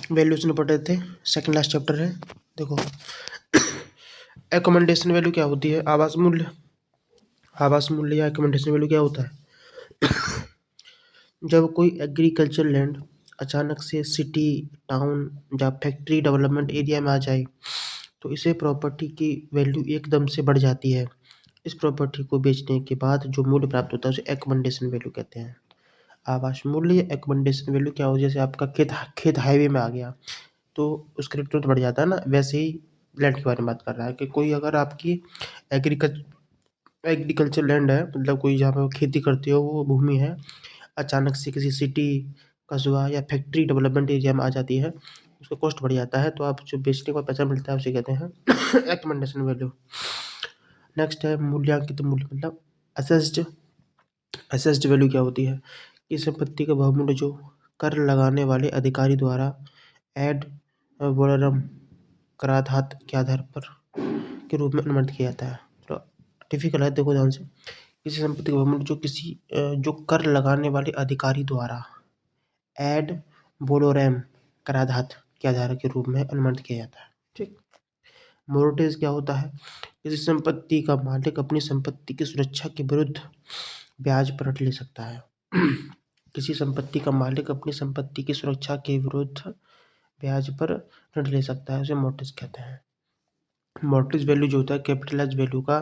Values में पढ़ रहे थे, सेकंड लास्ट चैप्टर है। देखो एकोमोडेशन वैल्यू क्या होती है, आवास मूल्य। आवास मूल्य या एकोमोडेशन वैल्यू क्या होता है? जब कोई एग्रीकल्चर लैंड अचानक से सिटी, टाउन या फैक्ट्री डेवलपमेंट एरिया में आ जाए तो इसे प्रॉपर्टी की वैल्यू एकदम से बढ़ जाती है। इस प्रॉपर्टी को बेचने के बाद जो मूल्य प्राप्त होता है उसे एकोमोडेशन वैल्यू कहते हैं। आवास मूल्य या एकोमोडेशन वैल्यू क्या हो, जैसे आपका खेत हाईवे में आ गया तो उसका रेट तुरंत बढ़ जाता है ना, वैसे ही लैंड के बारे में बात कर रहा है कि कोई अगर आपकी एग्रीकल्चर लैंड है, मतलब कोई जहाँ पर खेती करते हो वो भूमि है, अचानक से किसी सिटी, कस्बा या फैक्ट्री डेवलपमेंट एरिया में आ जाती है, उसका कॉस्ट बढ़ जाता है, तो आप जो बेचने का पैसा मिलता है उसे कहते हैं एकोमोडेशन वैल्यू। नेक्स्ट है मूल्यांकित मूल्य, मतलब असेस्ड। असेस्ड वैल्यू क्या होती है कि संपत्ति का बहुमूल्य जो कर लगाने वाले अधिकारी द्वारा एड वोलरम कराधात के आधार पर के रूप में अनुमानित किया जाता है। तो डिफिकल्ट है, देखो ध्यान से। किसी संपत्ति का बहुमूल्य जो किसी जो कर लगाने वाले अधिकारी द्वारा एड वोलोरम कराधात के आधार के रूप में अनुमानित किया जाता है। ठीक। मोर्टेज क्या होता है, किसी संपत्ति का मालिक अपनी संपत्ति की सुरक्षा के विरुद्ध ब्याज पर ऋण ले सकता है। किसी संपत्ति का मालिक अपनी संपत्ति की सुरक्षा के विरुद्ध ब्याज पर ऋण ले सकता है, उसे मोर्टेज कहते हैं। मोर्टेज वैल्यू जो होता है कैपिटलाइज वैल्यू का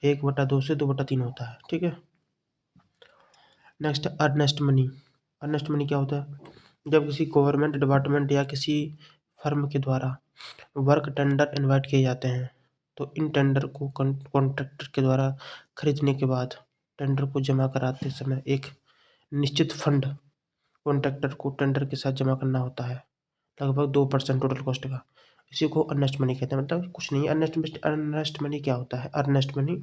1/2 से 2/3 होता है। ठीक है। Next earnest money. Earnest money क्या होता है, जब किसी गवर्नमेंट डिपार्टमेंट या किसी फर्म के द्वारा वर्क टेंडर इनवाइट किए जाते हैं तो इन टेंडर को कॉन्ट्रैक्टर के द्वारा खरीदने के बाद टेंडर को जमा कराते समय एक निश्चित फंड कॉन्ट्रैक्टर को टेंडर के साथ जमा करना होता है, लगभग 2% टोटल कॉस्ट का। इसी को अर्नेस्ट मनी कहते हैं। मतलब कुछ नहीं, अर्नेस्ट मनी क्या होता है, अर्नेस्ट मनी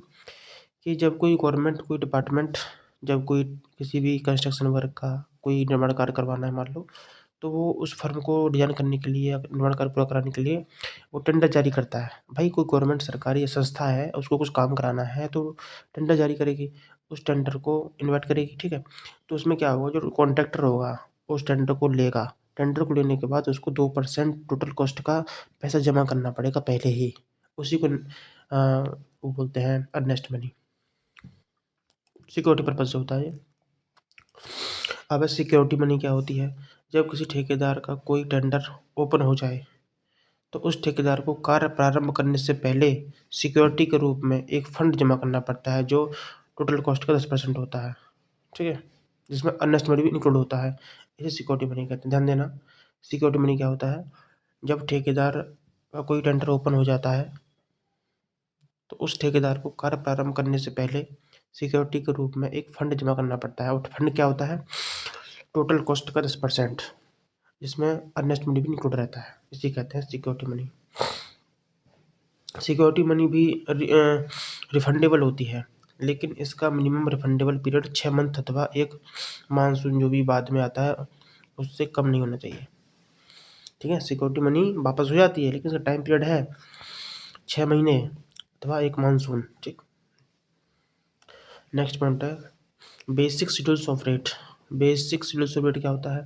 कि जब कोई गवर्नमेंट, कोई डिपार्टमेंट, जब कोई किसी भी कंस्ट्रक्शन वर्क का कोई निर्माण कार्य करवाना है मान लो, तो वो उस फर्म को डिजाइन करने के लिए, निर्माण कार्य पूरा कराने के लिए वो टेंडर जारी करता है। भाई कोई गवर्नमेंट सरकारी या संस्था है, उसको कुछ काम कराना है तो टेंडर जारी करेगी, उस टेंडर को इन्वाइट करेगी। ठीक है। तो उसमें क्या होगा, जो कॉन्ट्रैक्टर होगा उस टेंडर को लेगा, टेंडर को लेने के बाद उसको 2% टोटल कॉस्ट का पैसा जमा करना पड़ेगा पहले ही। उसी को वो बोलते हैं अर्नेस्ट मनी। सिक्योरिटी पर्पज से होता है ये। अब सिक्योरिटी मनी क्या होती है, जब किसी ठेकेदार का कोई टेंडर ओपन हो जाए तो उस ठेकेदार को कार्य प्रारंभ करने से पहले सिक्योरिटी के रूप में एक फंड जमा करना पड़ता है जो टोटल कॉस्ट का 10% होता है। ठीक है। जिसमें अर्नेस्ट मनी भी इंक्लूड होता है, इसे सिक्योरिटी मनी कहते हैं। ध्यान देना, सिक्योरिटी मनी क्या होता है, जब ठेकेदार का कोई टेंडर ओपन हो जाता है तो उस ठेकेदार को कार्य प्रारंभ करने से पहले सिक्योरिटी के रूप में एक फंड जमा करना पड़ता है। और फंड क्या होता है, टोटल कॉस्ट का 10%, जिसमें अर्नेस्ट मनी भी इंक्लूड रहता है, इसी कहते हैं सिक्योरिटी मनी। सिक्योरिटी मनी भी रिफंडेबल होती है, लेकिन इसका मिनिमम रिफंडेबल पीरियड 6 मंथ अथवा एक मानसून जो भी बाद में आता है उससे कम नहीं होना चाहिए। ठीक है। सिक्योरिटी मनी वापस हो जाती है लेकिन इसका टाइम पीरियड है 6 महीने अथवा एक मानसून। ठीक। नेक्स्ट पॉइंट है basic schedules of rate. Basic schedules of rate क्या होता है,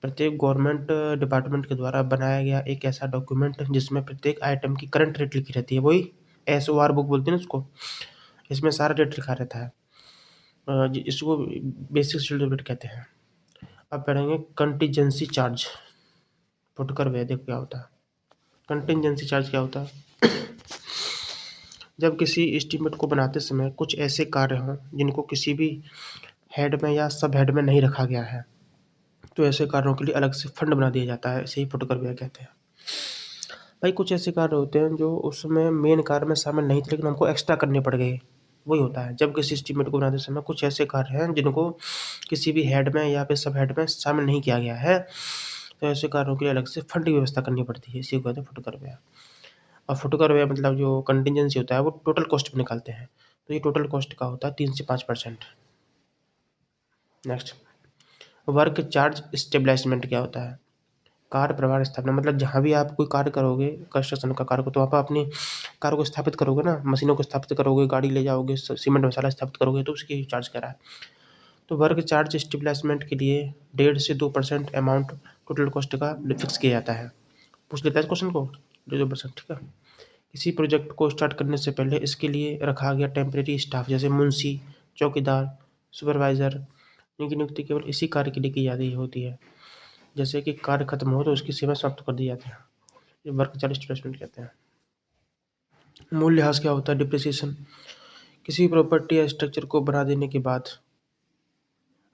प्रत्येक गवर्नमेंट डिपार्टमेंट के द्वारा बनाया गया एक ऐसा डॉक्यूमेंट जिसमें प्रत्येक आइटम की करंट रेट लिखी रहती है, वही SOR बुक बोलते हैं ना उसको। इसमें सारा रेट लिखा रहता है, इसको बेसिक शेड्यूल रेट कहते हैं। अब पढ़ेंगे कंटीजेंसी चार्ज। फुटकर वे देखो क्या होता है। कंटीजेंसी चार्ज क्या होता है, जब किसी एस्टीमेट को बनाते समय कुछ ऐसे कार्य हों जिनको किसी भी हेड में या सब हेड में नहीं रखा गया है तो ऐसे कार्यों के लिए अलग से फंड बना दिया जाता है, इसे ही फुटकर व्यय कहते हैं। भाई कुछ ऐसे कार्य होते हैं जो उसमें मेन कार्य में शामिल नहीं थे लेकिन हमको एक्स्ट्रा करने पड़ गए, वही होता है। जब किसी एस्टीमेट को बनाते समय कुछ ऐसे कार्य हैं जिनको किसी भी हेड में या फिर सब हेड में शामिल नहीं किया गया है तो ऐसे कार्यों के लिए अलग से फंड की व्यवस्था करनी पड़ती है, इसी को कहते हैं फुटकर व्यय। और फुटकर व्यय मतलब जो कंटीजेंसी होता है वो टोटल कॉस्ट में निकालते हैं, तो ये टोटल कॉस्ट का होता है 3 से 5%। नेक्स्ट वर्क चार्ज स्टेबलाइजमेंट क्या होता है, कार्य प्रभार स्थापना, मतलब जहाँ भी आप कोई कार्य करोगे कंस्ट्रक्शन का कार्य को तो आप अपनी कार्य को स्थापित करोगे ना, मशीनों को स्थापित करोगे, गाड़ी ले जाओगे, सीमेंट मसाला स्थापित करोगे तो उसकी चार्ज क्या रहा है। तो वर्क चार्ज स्टेबलाइजमेंट के लिए 1.5 से 2% अमाउंट टोटल कॉस्ट का फिक्स किया जाता है। पूछ लेता है इस क्वेश्चन को, 2%, ठीक है। किसी प्रोजेक्ट को स्टार्ट करने से पहले इसके लिए रखा गया टेम्परेरी स्टाफ जैसे मुंशी, चौकीदार, सुपरवाइजर, इनकी नियुक्ति केवल इसी कार्य के लिए की जाती होती है। जैसे कि कार्य खत्म हो तो उसकी सेवा समाप्त कर दी जाती है। ये वर्क चार्ज स्टेबलाइजमेंट कहते हैं। मूल्यह्रास क्या होता है? डिप्रिसिएशन। किसी प्रॉपर्टी या स्ट्रक्चर को बना देने के बाद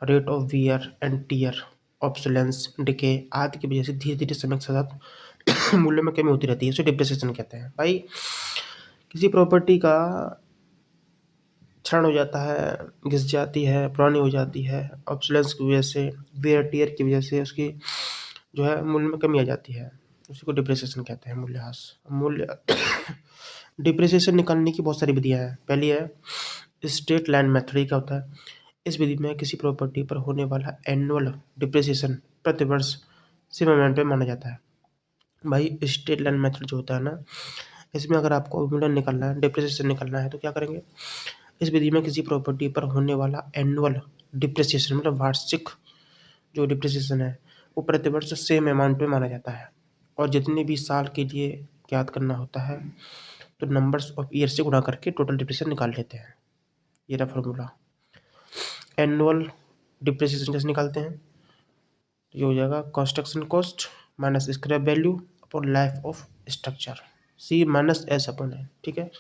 rate of wear and tear, obsolescence, decay आदि की वजह से धीरे धीरे समय के साथ मूल्य में कमी होती रहती है, उसे डिप्रिसिएशन कहते हैं। भाई किसी प्रॉपर्टी का क्षरण हो जाता है, घिस जाती है, पुरानी हो जाती है, ऑब्सोलेंस की वजह से, वियर टियर की वजह से उसकी जो है मूल्य में कमी आ जाती है, उसी को डिप्रिसिएशन कहते हैं, मूल्यह्रास। मूल्य डिप्रिसिएशन निकालने की बहुत सारी विधियाँ हैं। पहली है स्ट्रेट लाइन मेथड। क्या होता है? इस विधि में किसी प्रॉपर्टी पर होने वाला एनुअल डिप्रिसिएशन प्रति वर्ष सेम अमाउंट पे माना जाता है। भाई स्ट्रेट लाइन मेथड जो होता है ना, इसमें अगर आपको मूल्य निकालना है, डिप्रिसिएशन निकालना है, तो क्या करेंगे? इस विधि में किसी प्रॉपर्टी पर होने वाला एनुअल डिप्रिसिएशन मतलब वार्षिक जो डिप्रिसिएशन है वो प्रति वर्ष सेम अमाउंट में माना जाता है, और जितने भी साल के लिए ज्ञात करना होता है तो नंबर्स ऑफ ईयर से गुणा करके टोटल डिप्रिसिएशन निकाल लेते हैं। ये रहा फॉर्मूला। एनुअल डिप्रिसिएशन कैसे निकालते हैं? ये हो जाएगा construction cost minus scrap value upon life of structure, C minus S upon है, ठीक है।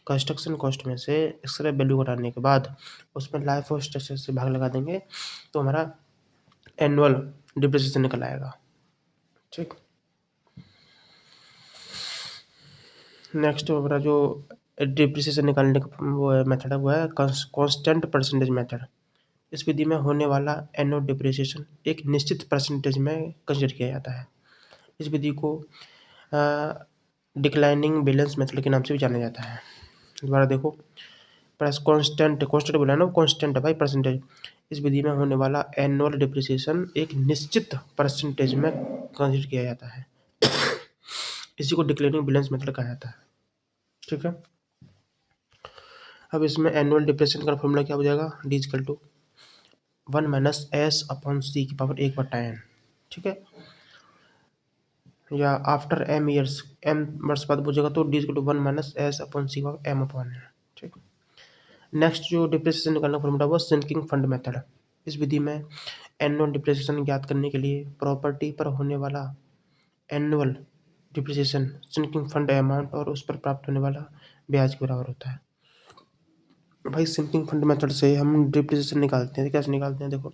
कंस्ट्रक्शन कॉस्ट में से स्क्रैप वैल्यू घटाने के बाद उसमें लाइफ ऑफ स्ट्रक्चर से भाग लगा देंगे तो हमारा एनुअल डिप्रिसिएशन निकल आएगा, ठीक। नेक्स्ट हमारा जो डिप्रिसिएशन निकालने का वो है मेथड है, वो है कांस्टेंट परसेंटेज मेथड। इस विधि में होने वाला एनुअल डिप्रिसिएशन एक निश्चित परसेंटेज में कंसिडर किया जाता है। इस विधि को डिक्लाइनिंग बैलेंस मेथड के नाम से भी जाना जाता है। दोबारा देखो, प्लस कांस्टेंट बोला ना, कांस्टेंट है भाई परसेंटेज। इस विधि में होने वाला एनुअल डिप्रिसिएशन एक निश्चित परसेंटेज में कंसिडर किया जाता है। इसी को डिक्लाइनिंग बैलेंस मेथड कहा जाता है, ठीक है। अब इसमें एनुअल डिप्रिसिएशन का फॉर्मूला क्या हो जाएगा? D equal to 1 minus S upon C की पावर 1/n, ठीक है। या आफ्टर एम ईयर्स, एम वर्ष बाद पूछेगा तो D equal to 1 minus S upon C power M upon है, ठीक। नेक्स्ट जो डिप्रिसिएशन निकालना फॉर्मूला वो सिंकिंग फंड मेथड। इस विधि में एनुअल डिप्रिसिएशन ज्ञात करने के लिए प्रॉपर्टी पर होने वाला annual depreciation sinking fund amount और उस पर प्राप्त होने वाला ब्याज के बराबर होता है। भाई सिंकिंग फंड मेथड से हम डिप्रिसिएशन निकालते हैं, कैसे निकालते हैं? देखो,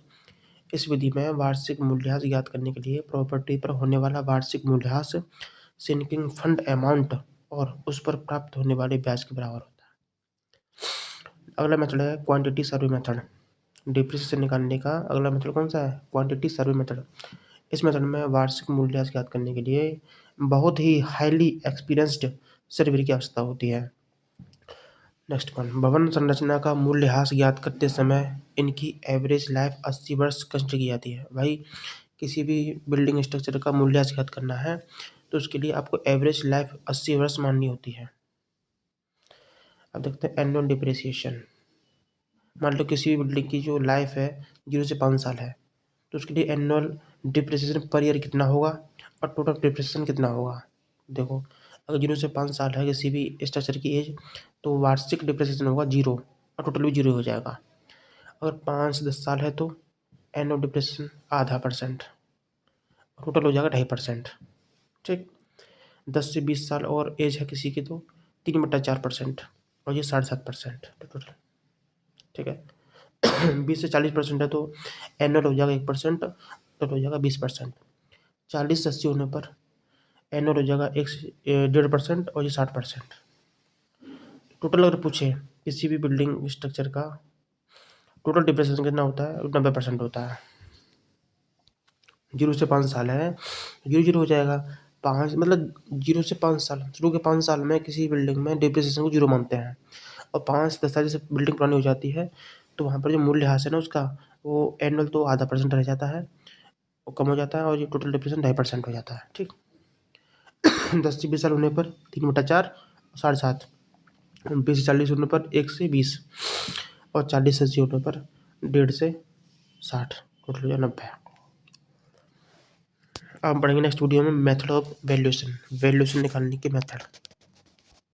इस विधि में वार्षिक मूल्यह्रास ज्ञात करने के लिए प्रॉपर्टी पर होने वाला वार्षिक मूल्यह्रास सिंकिंग फंड अमाउंट और उस पर प्राप्त होने वाले ब्याज के बराबर होता है। अगला मेथड है क्वांटिटी सर्वे मेथड। डिप्रिसिएशन निकालने का अगला मेथड कौन सा है? Quantity survey method. इस मेथड में वार्षिक मूल्यह्रास ज्ञात करने के लिए बहुत ही हाईली एक्सपीरियंस्ड सर्वेयर की आवश्यकता होती है। नेक्स्ट पॉइंट, भवन संरचना का मूल्यह्रास ज्ञात करते समय इनकी एवरेज लाइफ 80 वर्ष कंसिडर की जाती है। भाई किसी भी बिल्डिंग स्ट्रक्चर का मूल्यह्रास ज्ञात करना है तो उसके लिए आपको एवरेज लाइफ 80 वर्ष माननी होती है। अब देखते हैं एनुअल डिप्रिसिएशन। मान लो किसी भी बिल्डिंग की जो लाइफ है 0 से 5 साल है तो उसके लिए एनुअल डिप्रिसिएशन पर ईयर कितना होगा और टोटल डिप्रिसिएशन कितना होगा? देखो, अगर 0 से 5 साल है किसी भी स्ट्रक्चर की एज तो वार्षिक डिप्रिसिएशन होगा 0 और टोटल भी 0 हो जाएगा। अगर 5 से 10 साल है तो एनुअल डिप्रिसिएशन ½ %, टोटल हो जाएगा 2.5%, ठीक। 10 से 20 साल और एज है किसी की तो 3/4% और ये 7.5% टोटल, ठीक है। 20 से 40% है तो एनुअल हो जाएगा 1%, टोटल हो जाएगा 20%। 40 से 80 होने पर एनुअल हो जाएगा 1.5% और ये 60%। टोटल अगर पूछे किसी भी बिल्डिंग स्ट्रक्चर का टोटल डिप्रिसिएशन कितना होता है? 90% होता है। 0 से 5 साल है 0 हो जाएगा। 5 मतलब 0 से 5 साल, शुरू के 5 साल में किसी बिल्डिंग में डिप्रिसिएशन को 0 मानते हैं और 5 से 10 साल जैसे बिल्डिंग पुरानी हो जाती है तो वहाँ पर जो मूल्यह्रास है ना उसका वो एनुअल तो ½ % रह जाता है, वो कम हो जाता है और ये टोटल डिप्रिसिएशन 2.5% हो जाता है, ठीक। 10 से 20 साल होने पर 3/4 7.5, 20 से 40 होने पर 1 से 20 और 40 से 80 होने पर 1.5 से 60 टोटल हो जाए 90। अब हम पढ़ेंगे नेक्स्ट वीडियो में मेथड ऑफ वैल्यूएशन, वैल्यूएशन निकालने की मेथड।